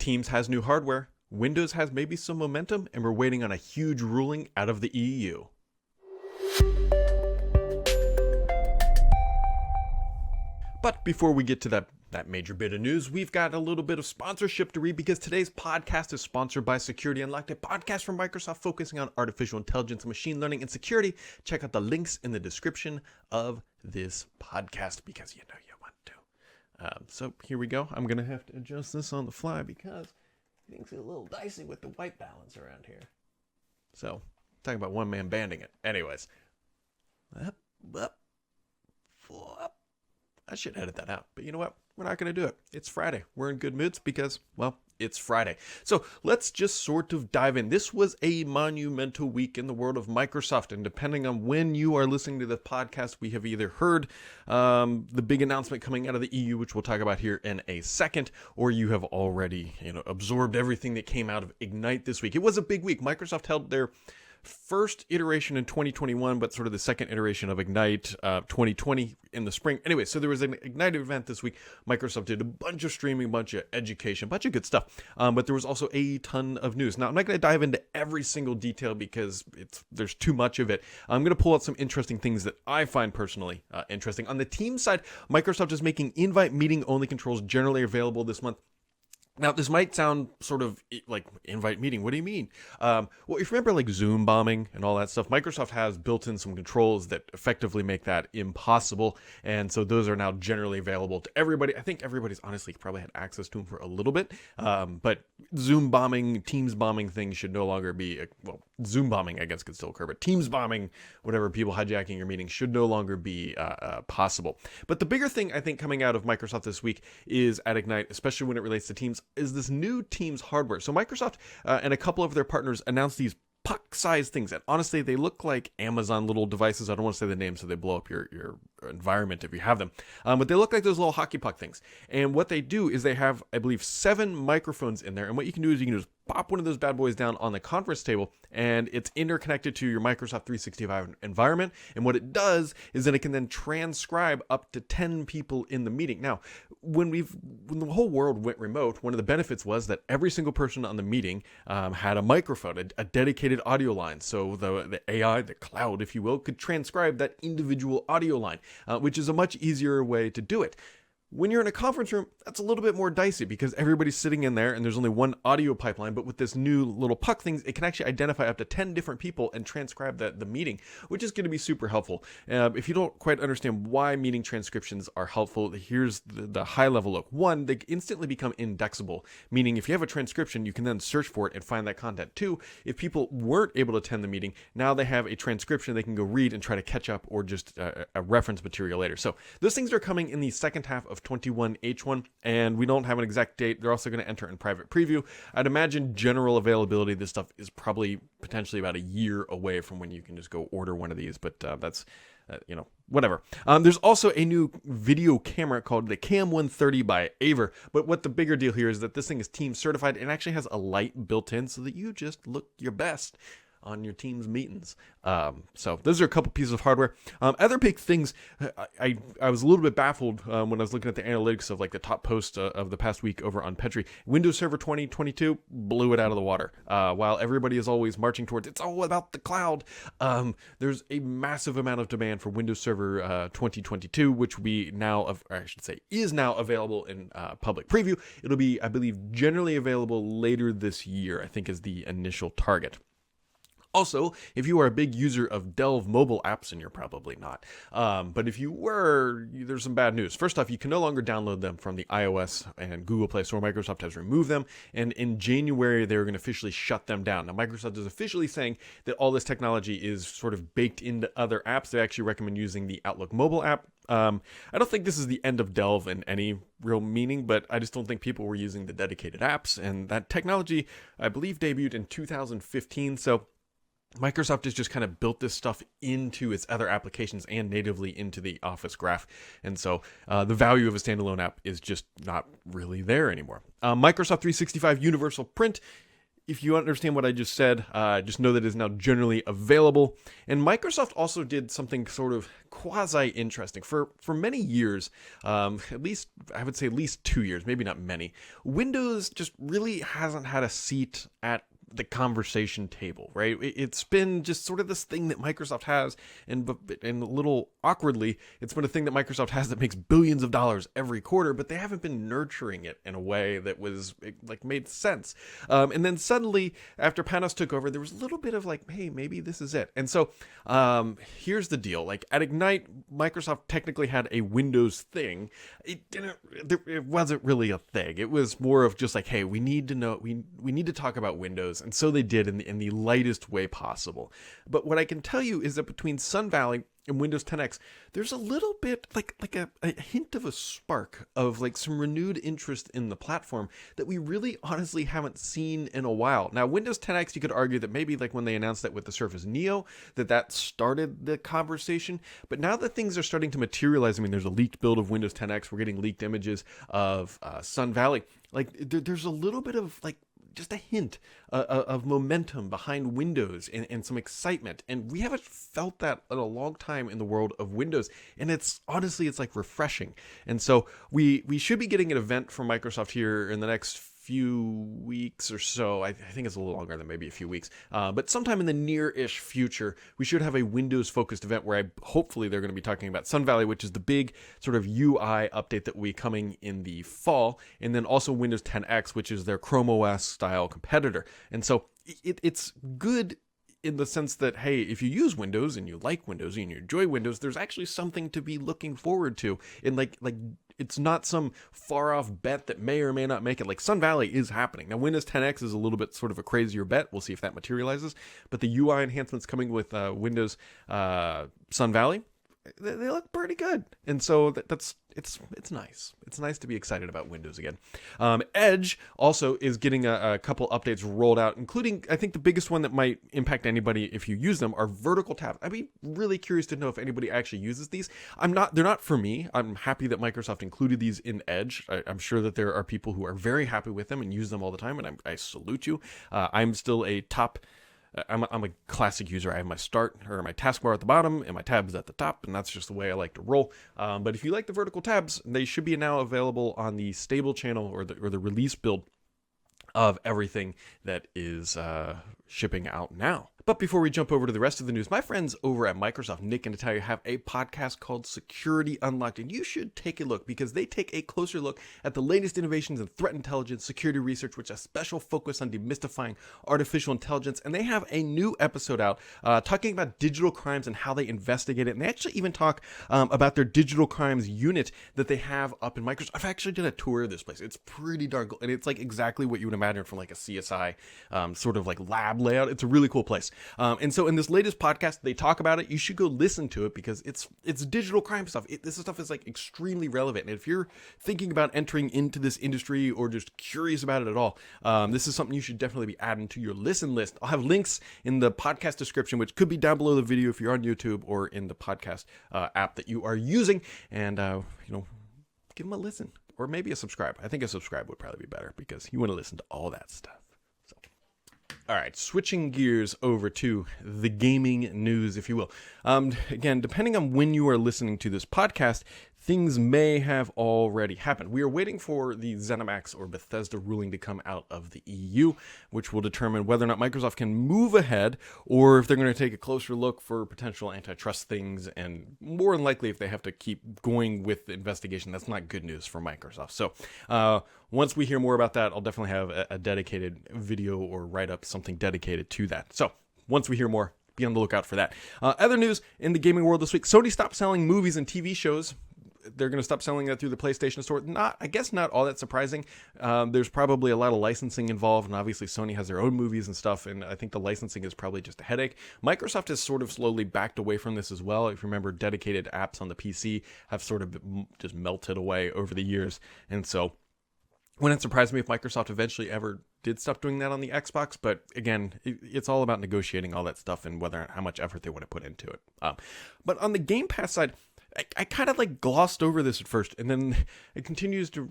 Teams has new hardware, Windows has maybe some momentum, and we're waiting on a huge ruling out of the EU. But before we get to that major bit of news, we've got a little bit of sponsorship to read because today's podcast is sponsored by Security Unlocked, a podcast from Microsoft focusing on artificial intelligence, machine learning, and security. Check out the links in the description of this podcast because you know you want to. So here we go. I'm going to have to adjust this on the fly because things get a little dicey with the white balance around here. So, talking about one man banding it. Anyways. I should edit that out, but you know what? We're not going to do it. It's Friday. We're in good moods because, well, it's Friday. So let's just sort of dive in. This was a monumental week in the world of Microsoft, and depending on when you are listening to the podcast, we have either heard the big announcement coming out of the EU, which we'll talk about here in a second, or you have already, absorbed everything that came out of Ignite this week. It was a big week. Microsoft held their first iteration in 2021, but sort of the second iteration of Ignite 2020 in the spring. Anyway, so there was an Ignite event this week. Microsoft did a bunch of streaming, bunch of education, bunch of good stuff. But there was also a ton of news. Now, I'm not going to dive into every single detail because there's too much of it. I'm going to pull out some interesting things that I find personally interesting. On the team side, Microsoft is making invite meeting only controls generally available this month. Now, this might sound sort of like invite meeting. What do you mean? Well, if you remember like Zoom bombing and all that stuff, Microsoft has built in some controls that effectively make that impossible. And so those are now generally available to everybody. I think everybody's honestly probably had access to them for a little bit. But Zoom bombing, Teams bombing things should no longer be, Zoom bombing, I guess, could still occur. But Teams bombing, whatever, people hijacking your meetings should no longer be possible. But the bigger thing, I think, coming out of Microsoft this week is at Ignite, especially when it relates to Teams, is this new Teams hardware. So Microsoft and a couple of their partners announced these puck-sized things, and honestly, they look like Amazon little devices. I don't want to say the name so they blow up your environment if you have them, but they look like those little hockey puck things. And what they do is they have, I believe, 7 microphones in there, and what you can do is you can just pop one of those bad boys down on the conference table, and it's interconnected to your Microsoft 365 environment. And what it does is that it can then transcribe up to 10 people in the meeting. Now, when the whole world went remote, one of the benefits was that every single person on the meeting had a microphone, a dedicated audio line. So the AI, the cloud, if you will, could transcribe that individual audio line, which is a much easier way to do it. When you're in a conference room, that's a little bit more dicey because everybody's sitting in there and there's only one audio pipeline. But with this new little puck things, it can actually identify up to 10 different people and transcribe the meeting, which is going to be super helpful. If you don't quite understand why meeting transcriptions are helpful, here's the high level look. One, they instantly become indexable, meaning if you have a transcription, you can then search for it and find that content. Two, if people weren't able to attend the meeting, now they have a transcription they can go read and try to catch up or just a reference material later. So those things are coming in the second half of 21H1, and we don't have an exact date. They're also going to enter in private preview. I'd imagine general availability of this stuff is probably potentially about a year away from when you can just go order one of these, but that's whatever. There's also a new video camera called the Cam130 by Aver, but what the bigger deal here is that this thing is Teams certified and actually has a light built in so that you just look your best on your Teams meetings. So those are a couple pieces of hardware. Other big things, I was a little bit baffled when I was looking at the analytics of like the top post of the past week over on Petri. Windows Server 2022 blew it out of the water. While everybody is always marching towards it's all about the cloud, there's a massive amount of demand for Windows Server 2022, which is now available in public preview. It'll be, I believe, generally available later this year, I think is the initial target. Also, if you are a big user of Delve mobile apps, and you're probably not, but if you were, there's some bad news. First off, you can no longer download them from the iOS and Google Play Store. Microsoft has removed them, and in January, they're going to officially shut them down. Now, Microsoft is officially saying that all this technology is sort of baked into other apps. They actually recommend using the Outlook mobile app. I don't think this is the end of Delve in any real meaning, but I just don't think people were using the dedicated apps, and that technology, I believe, debuted in 2015, so Microsoft has just kind of built this stuff into its other applications and natively into the Office graph. And so the value of a standalone app is just not really there anymore. Microsoft 365 Universal Print if you understand what I just said, just know that it is now generally available. And Microsoft also did something sort of quasi-interesting. For many years, at least, I would say at least 2 years, maybe not many, Windows just really hasn't had a seat at the conversation table, right? It's been just sort of this thing that Microsoft has, and a little awkwardly, it's been a thing that Microsoft has that makes billions of dollars every quarter, but they haven't been nurturing it in a way that was like made sense. And then suddenly, after Panos took over, there was a little bit of like, hey, maybe this is it. And so here's the deal: like at Ignite, Microsoft technically had a Windows thing. It wasn't really a thing. It was more of just like, hey, we need to know, we need to talk about Windows. And so they did in the lightest way possible. But what I can tell you is that between Sun Valley and Windows 10X, there's a little bit like a hint of a spark of like some renewed interest in the platform that we really honestly haven't seen in a while. Now, Windows 10X, you could argue that maybe like when they announced that with the Surface Neo, that started the conversation. But now that things are starting to materialize, I mean, there's a leaked build of Windows 10X. We're getting leaked images of Sun Valley. Like there's a little bit of like just a hint of momentum behind Windows and some excitement. And we haven't felt that in a long time in the world of Windows. And it's honestly, it's like refreshing. And so we should be getting an event from Microsoft here in the next few weeks or so. I think it's a little longer than maybe a few weeks, but sometime in the near-ish future, we should have a Windows-focused event where hopefully they're going to be talking about Sun Valley, which is the big sort of UI update that will be coming in the fall, and then also Windows 10X, which is their Chrome OS style competitor. And so it's good in the sense that, hey, if you use Windows and you like Windows and you enjoy Windows, there's actually something to be looking forward to. And like it's not some far off bet that may or may not make it. Like Sun Valley is happening. Now, Windows 10X is a little bit sort of a crazier bet. We'll see if that materializes. But the UI enhancements coming with Windows Sun Valley, they look pretty good. And so it's nice. It's nice to be excited about Windows again. Edge also is getting a couple updates rolled out, including, I think the biggest one that might impact anybody if you use them are vertical tabs. I'd be really curious to know if anybody actually uses these. They're not for me. I'm happy that Microsoft included these in Edge. I'm sure that there are people who are very happy with them and use them all the time, and I salute you. I'm still I'm a classic user. I have my start or my taskbar at the bottom and my tabs at the top, and that's just the way I like to roll. But if you like the vertical tabs, they should be now available on the stable channel or the release build of everything that is shipping out now. But before we jump over to the rest of the news, my friends over at Microsoft, Nick and Natalia, have a podcast called Security Unlocked, and you should take a look because they take a closer look at the latest innovations in threat intelligence, security research, which has special focus on demystifying artificial intelligence. And they have a new episode out talking about digital crimes and how they investigate it. And they actually even talk about their digital crimes unit that they have up in Microsoft. I've actually did a tour of this place. It's pretty darn cool, and it's like exactly what you would imagine from like a CSI sort of like lab layout. It's a really cool place. And so in this latest podcast, they talk about it. You should go listen to it because it's digital crime stuff. This stuff is like extremely relevant. And if you're thinking about entering into this industry or just curious about it at all, this is something you should definitely be adding to your listen list. I'll have links in the podcast description, which could be down below the video if you're on YouTube or in the podcast app that you are using. And, give them a listen or maybe a subscribe. I think a subscribe would probably be better because you want to listen to all that stuff. All right, switching gears over to the gaming news, if you will. Again, depending on when you are listening to this podcast, things may have already happened. We are waiting for the ZeniMax or Bethesda ruling to come out of the EU, which will determine whether or not Microsoft can move ahead or if they're going to take a closer look for potential antitrust things. And more than likely, if they have to keep going with the investigation, that's not good news for Microsoft. So once we hear more about that, I'll definitely have a dedicated video or write up something dedicated to that. So once we hear more, be on the lookout for that. Other news in the gaming world this week, Sony stopped selling movies and TV shows. They're going to stop selling that through the PlayStation Store. I guess not all that surprising. There's probably a lot of licensing involved, and obviously Sony has their own movies and stuff, and I think the licensing is probably just a headache. Microsoft has sort of slowly backed away from this as well. If you remember, dedicated apps on the PC have sort of just melted away over the years, and so wouldn't surprise me if Microsoft eventually ever did stop doing that on the Xbox, but again, it's all about negotiating all that stuff and how much effort they want to put into it. But on the Game Pass side, I kind of like glossed over this at first, and then it continues to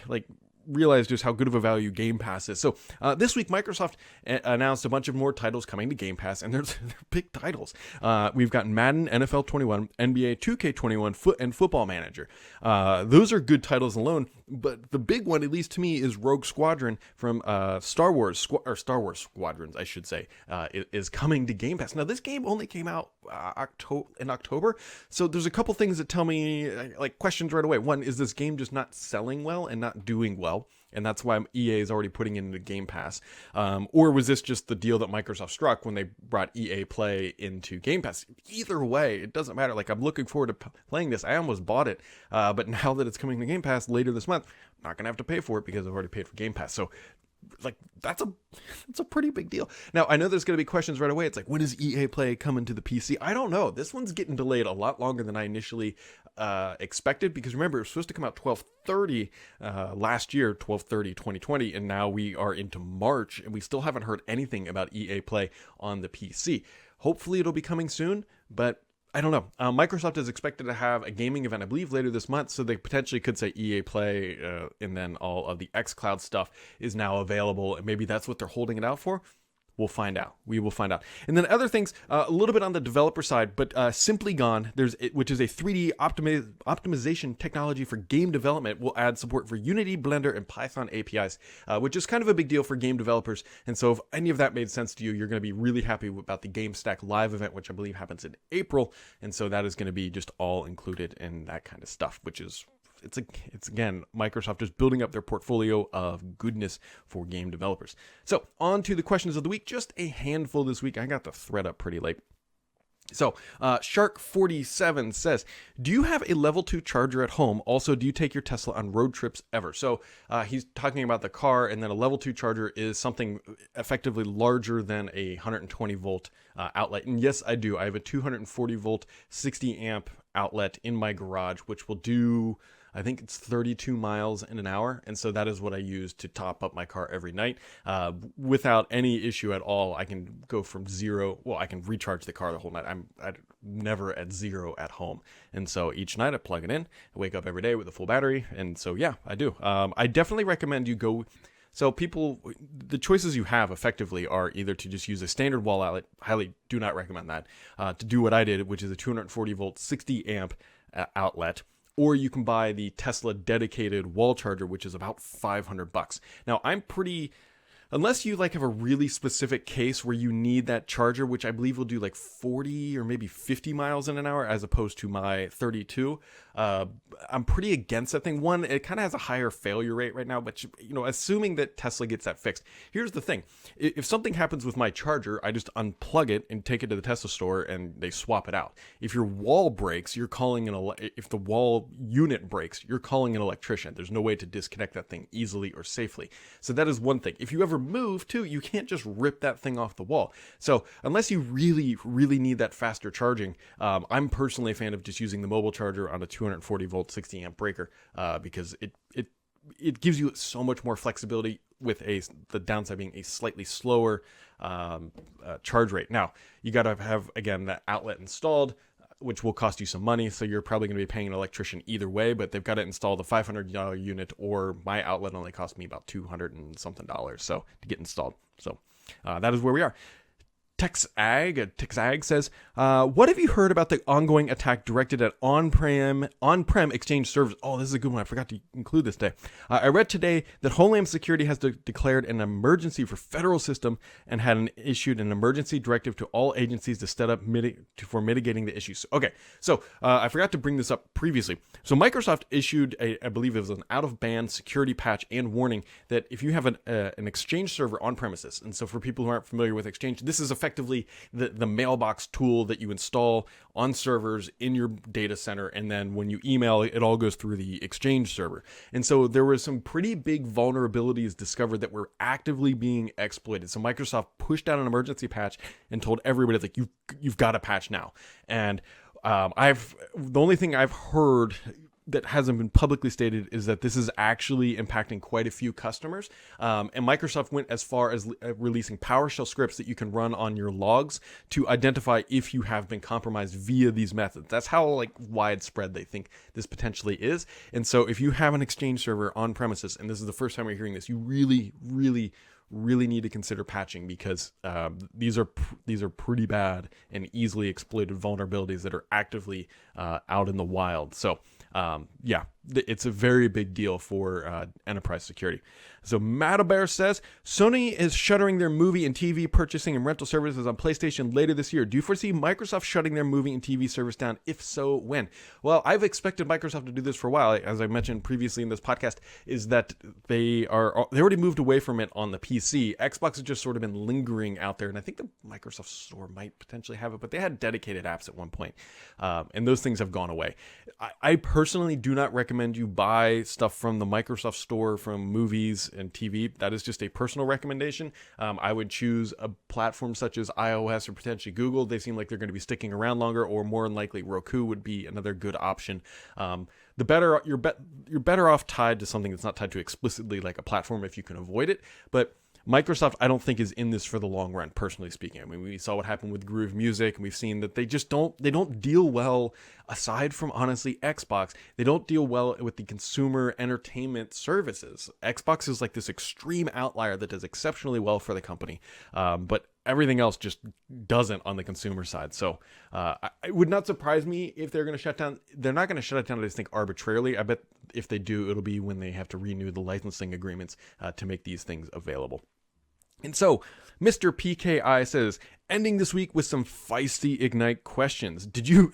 like realize just how good of a value Game Pass is. So this week, Microsoft announced a bunch of more titles coming to Game Pass, and they're big titles. We've got Madden, NFL 21, NBA 2K21, and Football Manager. Those are good titles alone, but the big one, at least to me, is Rogue Squadron from Star Wars Squadrons, I should say, is coming to Game Pass. Now, this game only came out in October, so there's a couple things that tell me, like, questions right away. One, is this game just not selling well and not doing well? And that's why EA is already putting it into Game Pass. Or was this just the deal that Microsoft struck when they brought EA Play into Game Pass? Either way, it doesn't matter. Like, I'm looking forward to playing this. I almost bought it. But now that it's coming to Game Pass later this month, I'm not going to have to pay for it because I've already paid for Game Pass. So, like, that's a pretty big deal. Now, I know there's going to be questions right away. It's like, when is EA Play coming to the PC? I don't know. This one's getting delayed a lot longer than I initially expected, because remember, it was supposed to come out 12/30 last year, 12/30 2020, and now we are into March and we still haven't heard anything about EA Play on the PC. Hopefully it'll be coming soon, but I don't know. Microsoft is expected to have a gaming event, I believe, later this month, so they potentially could say EA Play, and then all of the xCloud stuff is now available, and maybe that's what they're holding it out for. We'll find out. We will find out. And then other things, a little bit on the developer side, but Simply Gone, which is a 3D optimization technology for game development, will add support for Unity, Blender, and Python APIs, which is kind of a big deal for game developers. And so if any of that made sense to you, you're going to be really happy about the GameStack Live event, which I believe happens in April. And so that is going to be just all included in that kind of stuff, which is... It's again, Microsoft just building up their portfolio of goodness for game developers. So on to the questions of the week, just a handful this week. I got the thread up pretty late. So, Shark47 says, do you have a level 2 charger at home? Also, do you take your Tesla on road trips ever? So, he's talking about the car, and then a level 2 charger is something effectively larger than a 120 volt outlet. And yes, I do. I have a 240 volt, 60 amp outlet in my garage, which will do... I think it's 32 miles in an hour. And so that is what I use to top up my car every night. Without any issue at all, I can go from zero. Well, I can recharge the car the whole night. I'm never at zero at home. And so each night I plug it in. I wake up every day with a full battery. And so, yeah, I do. I definitely recommend you go. So people, the choices you have effectively are either to just use a standard wall outlet. Highly do not recommend that. To do what I did, which is a 240 volt, 60 amp outlet. Or you can buy the Tesla dedicated wall charger, which is about $500. Now, unless you like have a really specific case where you need that charger, which I believe will do like 40 or maybe 50 miles in an hour as opposed to my 32, I'm pretty against that thing. One, it kind of has a higher failure rate right now, but assuming that Tesla gets that fixed. Here's the thing. If something happens with my charger, I just unplug it and take it to the Tesla store and they swap it out. If your wall breaks, if the wall unit breaks, you're calling an electrician. There's no way to disconnect that thing easily or safely. So that is one thing. If you ever move too, you can't just rip that thing off the wall. So unless you really, really need that faster charging, I'm personally a fan of just using the mobile charger on a 240 volt 60 amp breaker, because it gives you so much more flexibility, with the downside being a slightly slower charge rate. Now, you got to have, again, that outlet installed, which will cost you some money. So you're probably going to be paying an electrician either way, but they've got to install the $500 unit, or my outlet only cost me about $200 and something to get installed. So that is where we are. Texag says, what have you heard about the ongoing attack directed at on-prem Exchange servers? Oh, this is a good one. I forgot to include this today. I read today that Homeland Security has declared an emergency for federal system and had issued an emergency directive to all agencies to set up for mitigating the issues. Okay, so I forgot to bring this up previously. So Microsoft issued I believe it was an out-of-band security patch and warning that if you have an Exchange server on premises, and so for people who aren't familiar with Exchange, this is effectively the mailbox tool that you install on servers in your data center, and then when you email, it all goes through the Exchange server. And so there were some pretty big vulnerabilities discovered that were actively being exploited. So Microsoft pushed out an emergency patch and told everybody, like, you've got a patch now. And the only thing I've heard that hasn't been publicly stated is that this is actually impacting quite a few customers. And Microsoft went as far as releasing PowerShell scripts that you can run on your logs to identify if you have been compromised via these methods. That's how like widespread they think this potentially is. And so if you have an Exchange server on premises, and this is the first time you're hearing this, you really need to consider patching, because these are pretty bad and easily exploited vulnerabilities that are actively out in the wild. So yeah, it's a very big deal for enterprise security. So Matabear says, Sony is shuttering their movie and TV purchasing and rental services on PlayStation later this year. Do you foresee Microsoft shutting their movie and TV service down? If so, when? Well, I've expected Microsoft to do this for a while. As I mentioned previously in this podcast, is that they already moved away from it on the PC. Xbox has just sort of been lingering out there, and I think the Microsoft Store might potentially have it, but they had dedicated apps at one point, and those things have gone away. I personally do not recommend you buy stuff from the Microsoft Store from movies and TV. That is just a personal recommendation. I would choose a platform such as iOS or potentially Google. They seem like they're going to be sticking around longer, or more than likely Roku would be another good option. You're better off tied to something that's not tied to explicitly like a platform if you can avoid it. But Microsoft, I don't think, is in this for the long run, personally speaking. I mean, we saw what happened with Groove Music, and we've seen that they don't deal well, aside from, honestly, Xbox. They don't deal well with the consumer entertainment services. Xbox is like this extreme outlier that does exceptionally well for the company, but everything else just doesn't on the consumer side. So it would not surprise me if they're going to shut down. They're not going to shut it down, I just think, arbitrarily. I bet if they do, it'll be when they have to renew the licensing agreements to make these things available. And so, Mr. PKI says, ending this week with some feisty Ignite questions. Did you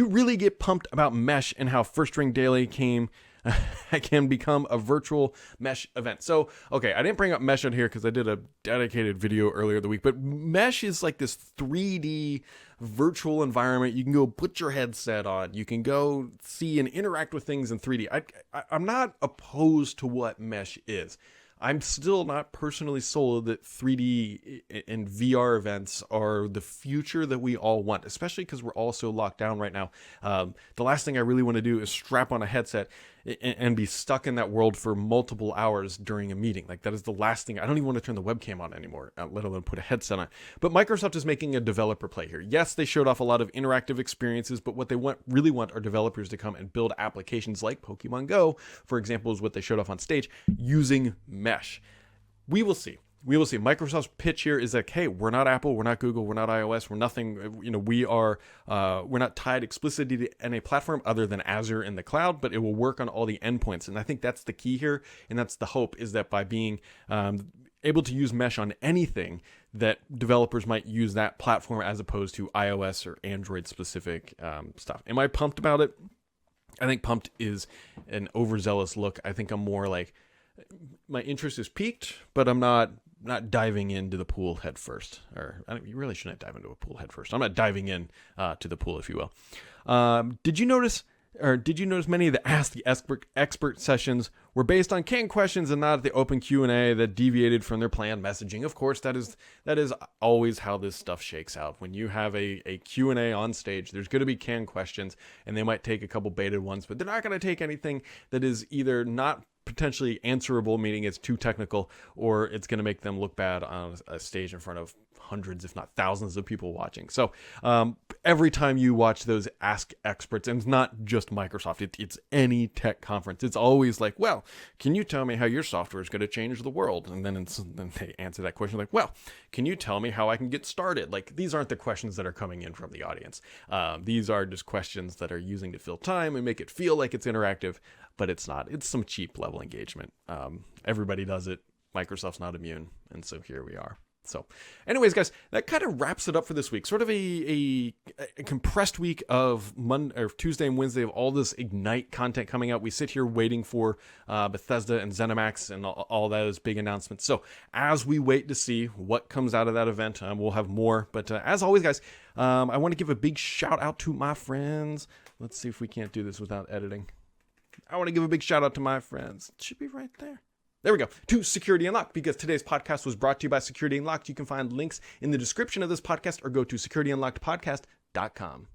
really get pumped about Mesh and how First Ring Daily can become a virtual Mesh event? So, okay, I didn't bring up Mesh on here because I did a dedicated video earlier the week, but Mesh is like this 3D virtual environment. You can go put your headset on. You can go see and interact with things in 3D. I'm not opposed to what Mesh is. I'm still not personally sold that 3D and VR events are the future that we all want, especially because we're all so locked down right now. The last thing I really want to do is strap on a headset and be stuck in that world for multiple hours during a meeting. Like, that is the last thing. I don't even want to turn the webcam on anymore, let alone put a headset on. But Microsoft is making a developer play here. Yes, they showed off a lot of interactive experiences, but what they really want are developers to come and build applications like Pokemon Go, for example, is what they showed off on stage, using Mesh. We will see. Microsoft's pitch here is like, hey, we're not Apple, we're not Google, we're not iOS, we're nothing. We're not tied explicitly to any platform other than Azure in the cloud, but it will work on all the endpoints. And I think that's the key here, and that's the hope, is that by being able to use Mesh on anything, that developers might use that platform as opposed to iOS or Android specific stuff. Am I pumped about it? I think pumped is an overzealous look. I think I'm more like, my interest is peaked, but I'm not diving into the pool head first. You really shouldn't dive into a pool head first. I'm not diving in to the pool, if you will. Did you notice many of the Ask the Expert sessions were based on canned questions and not the open Q&A that deviated from their planned messaging? Of course, that is always how this stuff shakes out. When you have a Q&A on stage, there's going to be canned questions, and they might take a couple baited ones, but they're not going to take anything that is either not potentially answerable, meaning it's too technical, or it's going to make them look bad on a stage in front of hundreds, if not thousands of people watching. So every time you watch those Ask Experts, and it's not just Microsoft, it's any tech conference, it's always like, well, can you tell me how your software is going to change the world? And then they answer that question like, well, can you tell me how I can get started? Like, these aren't the questions that are coming in from the audience. These are just questions that are using to fill time and make it feel like it's interactive, but it's not. It's some cheap level engagement. Everybody does it. Microsoft's not immune. And so here we are. So anyways, guys, that kind of wraps it up for this week. Sort of a compressed week of Monday or Tuesday and Wednesday of all this Ignite content coming out. We sit here waiting for Bethesda and ZeniMax and all those big announcements. So as we wait to see what comes out of that event, we'll have more. But as always, guys, I want to give a big shout out to my friends. Let's see if we can't do this without editing. I want to give a big shout out to my friends. It should be right there. There we go, to Security Unlocked, because today's podcast was brought to you by Security Unlocked. You can find links in the description of this podcast or go to securityunlockedpodcast.com.